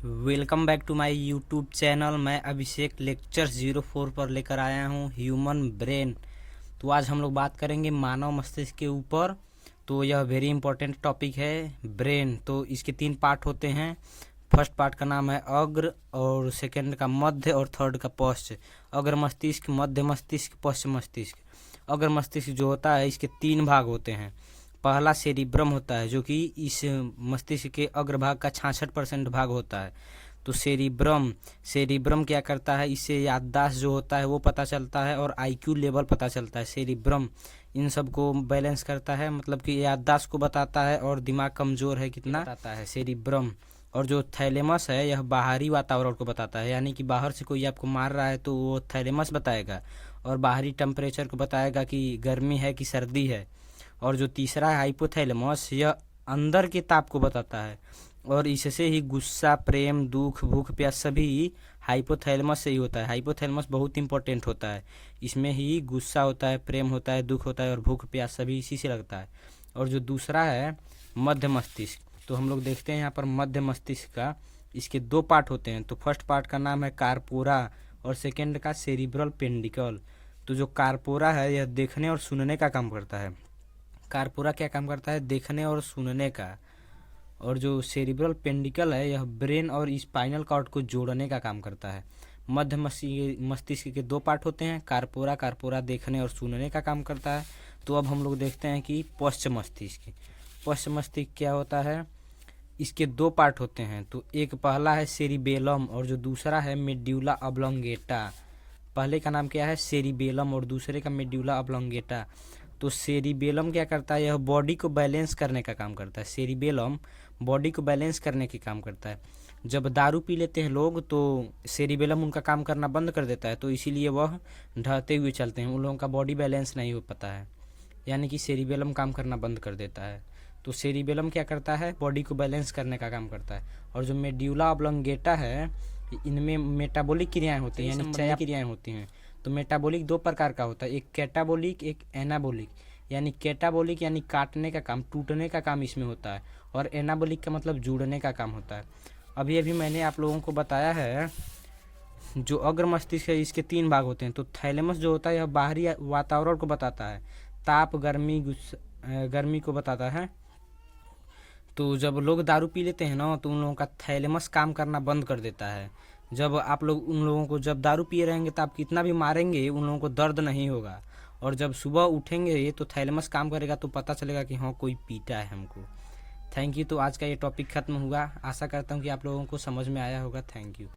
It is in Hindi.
Welcome back to my YouTube channel. मैं अभिषेक लेक्चर 04 पर लेकर आया हूँ ह्यूमन ब्रेन। तो आज हम लोग बात करेंगे मानव मस्तिष्क के ऊपर। तो यह वेरी इंपॉर्टेंट टॉपिक है ब्रेन। तो इसके 3 पार्ट होते हैं। फर्स्ट पार्ट का नाम है अग्र, और सेकंड का मध्य, और थर्ड का पश्च। अग्र मस्तिष्क, मध्य मस्तिष्क, पश्च मस्तिष्क। अग्र मस्तिष्क जो होता है इसके 3 भाग होते हैं। पहला सेरिब्रम होता है जो कि इस मस्तिष्क के अग्रभाग का 66% भाग होता है। तो सेरिब्रम क्या करता है, इससे याददाश्त जो होता है वो पता चलता है और आईक्यू लेवल पता चलता है। सेरिब्रम इन सब को बैलेंस करता है, मतलब कि याददाश्त को बताता है और दिमाग कमज़ोर है कितना बताता है सेरिब्रम। और जो थैलेमस है यह बाहरी वातावरण को बताता है, यानी कि बाहर से कोई आपको मार रहा है तो वो थैलेमस बताएगा, और बाहरी टेम्परेचर को बताएगा कि गर्मी है कि सर्दी है। और जो तीसरा है हाइपोथैलेमस, यह अंदर के ताप को बताता है, और इससे ही गुस्सा, प्रेम, दुख, भूख, प्यास सभी हाइपोथैलेमस से ही होता है। हाइपोथैलेमस बहुत इंपॉर्टेंट होता है, इसमें ही गुस्सा होता है, प्रेम होता है, दुख होता है और भूख प्यास सभी इसी से लगता है। और जो दूसरा है मध्य मस्तिष्क, तो हम लोग देखते हैं यहाँ पर मध्य मस्तिष्क का इसके 2 पार्ट होते हैं। तो फर्स्ट पार्ट का नाम है कार्पोरा और सेकेंड का सेरिब्रल पेंडिकल। तो जो कार्पोरा है यह देखने और सुनने का काम करता है। कार्पोरा क्या काम करता है, देखने और सुनने का। और जो सेरिब्रल पेंडिकल है यह ब्रेन और स्पाइनल कॉर्ड को जोड़ने का काम करता है। मध्य मस्तिष्क के 2 पार्ट होते हैं। कार्पोरा देखने और सुनने का काम करता है। तो अब हम लोग देखते हैं कि पश्च मस्तिष्क। पश्च मस्तिष्क क्या होता है, इसके 2 पार्ट होते हैं। तो एक पहला है सेरिबेलम और जो दूसरा है मेड्यूला ऑब्लोंगेटा। पहले का नाम क्या है सेरिबेलम और दूसरे का मेड्यूला ऑब्लोंगेटा। तो सेरिबेलम क्या करता है, यह बॉडी को बैलेंस करने का काम करता है। सेरिबेलम बॉडी को बैलेंस करने के काम करता है। जब दारू पी लेते हैं लोग तो सेरिबेलम उनका काम करना बंद कर देता है, तो इसीलिए वह ढहते हुए चलते हैं, उन लोगों का बॉडी बैलेंस नहीं हो पाता है, यानी कि सेरिबेलम काम करना बंद कर देता है। तो सेरिबेलम क्या करता है, बॉडी को बैलेंस करने का काम करता है। और जो मेड्यूला ऑब्लोंगेटा है इनमें मेटाबॉलिक क्रियाएं होती हैं, यानी चयापचय क्रियाएं होती हैं। तो मेटाबॉलिक 2 प्रकार का होता है, एक कैटाबॉलिक, एक एनाबॉलिक। यानी कैटाबॉलिक यानी काटने का काम, टूटने का काम इसमें होता है, और एनाबॉलिक का मतलब जुड़ने का काम होता है। अभी अभी मैंने आप लोगों को बताया है जो अग्र मस्तिष्क है इसके 3 भाग होते हैं। तो थैलेमस जो होता है यह बाहरी वातावरण को बताता है, ताप, गर्मी, गर्मी को बताता है। तो जब लोग दारू पी लेते हैं ना तो उन लोगों का थैलेमस काम करना बंद कर देता है। जब आप लोग उन लोगों को जब दारू पिए रहेंगे तो आप कितना भी मारेंगे उन लोगों को दर्द नहीं होगा, और जब सुबह उठेंगे तो थैलेमस काम करेगा, तो पता चलेगा कि हाँ कोई पीटा है हमको। Thank you. तो आज का ये टॉपिक खत्म हुआ। आशा करता हूँ कि आप लोगों को समझ में आया होगा। Thank you.